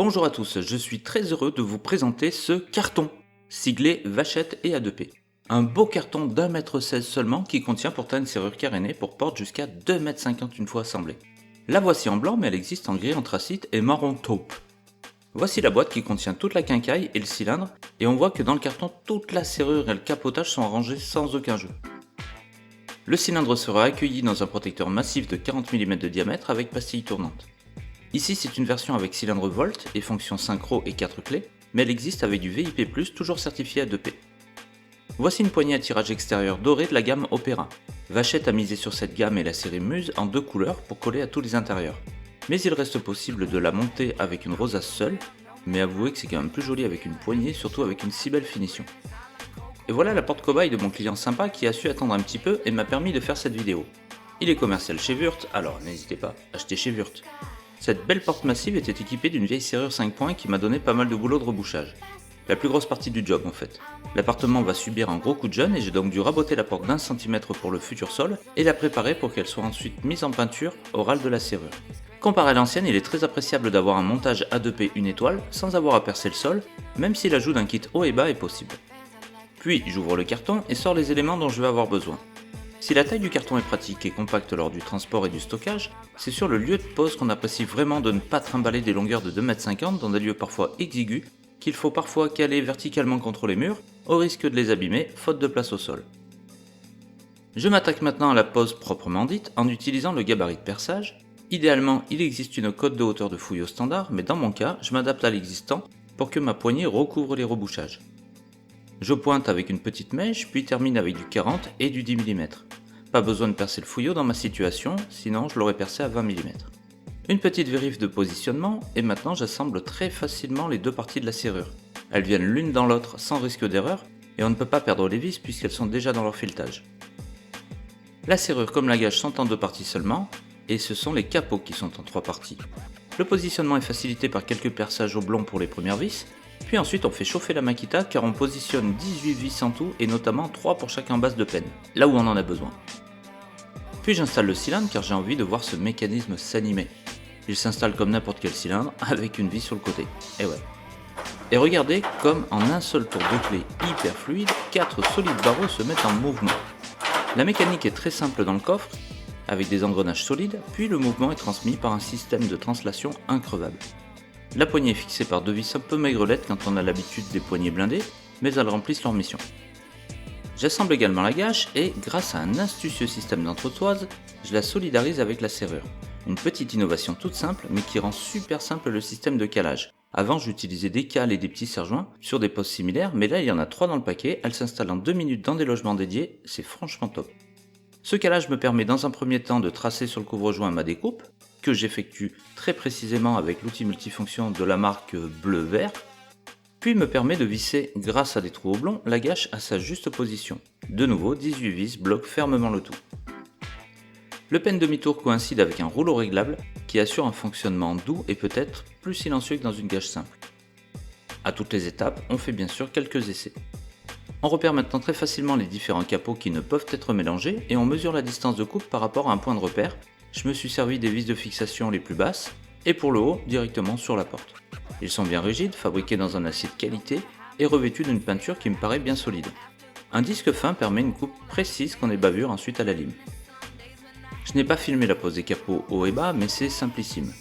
Bonjour à tous, je suis très heureux de vous présenter ce carton, siglé Vachette et A2P. Un beau carton d'1,16 m seulement qui contient pourtant une serrure carénée pour porte jusqu'à 2,50 m une fois assemblée. La voici en blanc mais elle existe en gris anthracite et marron taupe. Voici la boîte qui contient toute la quincaille et le cylindre et on voit que dans le carton toute la serrure et le capotage sont rangés sans aucun jeu. Le cylindre sera accueilli dans un protecteur massif de 40 mm de diamètre avec pastille tournante. Ici c'est une version avec cylindre Volt et fonction synchro et 4 clés, mais elle existe avec du VIP+, toujours certifié A2P. Voici une poignée à tirage extérieur doré de la gamme Opera. Vachette a misé sur cette gamme et la série Muse en 2 couleurs pour coller à tous les intérieurs. Mais il reste possible de la monter avec une rosace seule, mais avouez que c'est quand même plus joli avec une poignée, surtout avec une si belle finition. Et voilà la porte cobaye de mon client sympa qui a su attendre un petit peu et m'a permis de faire cette vidéo. Il est commercial chez Wurth, alors n'hésitez pas, achetez chez Wurth. Cette belle porte massive était équipée d'une vieille serrure 5 points qui m'a donné pas mal de boulot de rebouchage. La plus grosse partie du job en fait. L'appartement va subir un gros coup de jeune et j'ai donc dû raboter la porte d'1 cm pour le futur sol et la préparer pour qu'elle soit ensuite mise en peinture au râle de la serrure. Comparé à l'ancienne, il est très appréciable d'avoir un montage A2P 1 étoile sans avoir à percer le sol, même si l'ajout d'un kit haut et bas est possible. Puis j'ouvre le carton et sors les éléments dont je vais avoir besoin. Si la taille du carton est pratique et compacte lors du transport et du stockage, c'est sur le lieu de pose qu'on apprécie vraiment de ne pas trimballer des longueurs de 2,50 m dans des lieux parfois exigus qu'il faut parfois caler verticalement contre les murs au risque de les abîmer faute de place au sol. Je m'attaque maintenant à la pose proprement dite en utilisant le gabarit de perçage. Idéalement, il existe une cote de hauteur de fouille au standard, mais dans mon cas, je m'adapte à l'existant pour que ma poignée recouvre les rebouchages. Je pointe avec une petite mèche, puis termine avec du 40 et du 10 mm. Pas besoin de percer le fouillis dans ma situation, sinon je l'aurais percé à 20 mm. Une petite vérif de positionnement, et maintenant j'assemble très facilement les deux parties de la serrure. Elles viennent l'une dans l'autre sans risque d'erreur, et on ne peut pas perdre les vis puisqu'elles sont déjà dans leur filetage. La serrure comme la gage sont en 2 parties seulement, et ce sont les capots qui sont en 3 parties. Le positionnement est facilité par quelques perçages oblongs pour les premières vis, puis ensuite on fait chauffer la Makita car on positionne 18 vis en tout et notamment 3 pour chaque embase de penne, là où on en a besoin. Puis j'installe le cylindre car j'ai envie de voir ce mécanisme s'animer. Il s'installe comme n'importe quel cylindre avec une vis sur le côté, et ouais. Et regardez comme en un seul tour de clé hyper fluide, 4 solides barreaux se mettent en mouvement. La mécanique est très simple dans le coffre, avec des engrenages solides, puis le mouvement est transmis par un système de translation increvable. La poignée est fixée par 2 vis un peu maigrelettes quand on a l'habitude des poignées blindées, mais elles remplissent leur mission. J'assemble également la gâche et, grâce à un astucieux système d'entretoise, je la solidarise avec la serrure. Une petite innovation toute simple, mais qui rend super simple le système de calage. Avant, j'utilisais des cales et des petits serre-joints sur des postes similaires, mais là il y en a 3 dans le paquet, elles s'installent en 2 minutes dans des logements dédiés, c'est franchement top. Ce calage me permet dans un premier temps de tracer sur le couvre-joint ma découpe, que j'effectue très précisément avec l'outil multifonction de la marque bleu-vert, puis me permet de visser, grâce à des trous oblongs, la gâche à sa juste position. De nouveau, 18 vis bloquent fermement le tout. Le pen demi-tour coïncide avec un rouleau réglable qui assure un fonctionnement doux et peut-être plus silencieux que dans une gâche simple. À toutes les étapes, on fait bien sûr quelques essais. On repère maintenant très facilement les différents capots qui ne peuvent être mélangés et on mesure la distance de coupe par rapport à un point de repère. Je me suis servi des vis de fixation les plus basses et pour le haut directement sur la porte. Ils sont bien rigides, fabriqués dans un acier de qualité et revêtus d'une peinture qui me paraît bien solide. Un disque fin permet une coupe précise qu'on ébavure ensuite à la lime. Je n'ai pas filmé la pose des capots haut et bas mais c'est simplissime.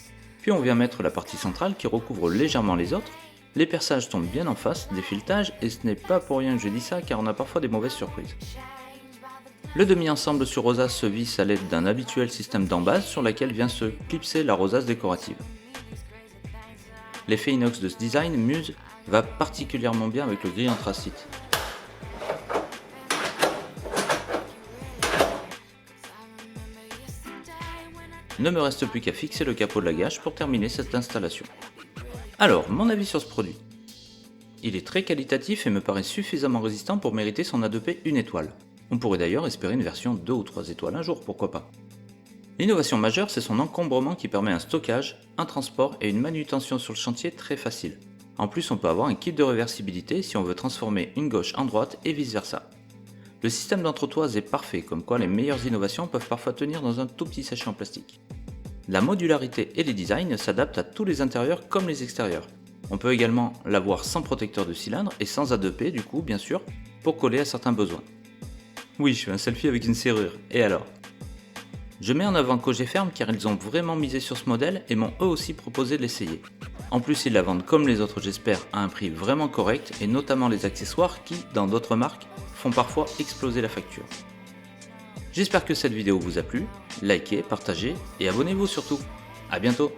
Puis on vient mettre la partie centrale qui recouvre légèrement les autres. Les perçages tombent bien en face des filetages et ce n'est pas pour rien que je dis ça car on a parfois des mauvaises surprises. Le demi-ensemble sur rosace se visse à l'aide d'un habituel système d'embase sur laquelle vient se clipser la rosace décorative. L'effet inox de ce design Muse va particulièrement bien avec le gris anthracite. Ne me reste plus qu'à fixer le capot de la gâche pour terminer cette installation. Alors, mon avis sur ce produit. Il est très qualitatif et me paraît suffisamment résistant pour mériter son A2P 1 étoile. On pourrait d'ailleurs espérer une version 2 ou 3 étoiles un jour, pourquoi pas. L'innovation majeure, c'est son encombrement qui permet un stockage, un transport et une manutention sur le chantier très facile. En plus, on peut avoir un kit de réversibilité si on veut transformer une gauche en droite et vice versa. Le système d'entretoise est parfait, comme quoi les meilleures innovations peuvent parfois tenir dans un tout petit sachet en plastique. La modularité et les designs s'adaptent à tous les intérieurs comme les extérieurs. On peut également l'avoir sans protecteur de cylindre et sans A2P du coup bien sûr, pour coller à certains besoins. Oui, je fais un selfie avec une serrure, et alors? Je mets en avant Kojé Ferme car ils ont vraiment misé sur ce modèle et m'ont eux aussi proposé de l'essayer. En plus ils la vendent comme les autres j'espère à un prix vraiment correct et notamment les accessoires qui, dans d'autres marques, font parfois exploser la facture. J'espère que cette vidéo vous a plu, likez, partagez et abonnez-vous surtout. A bientôt.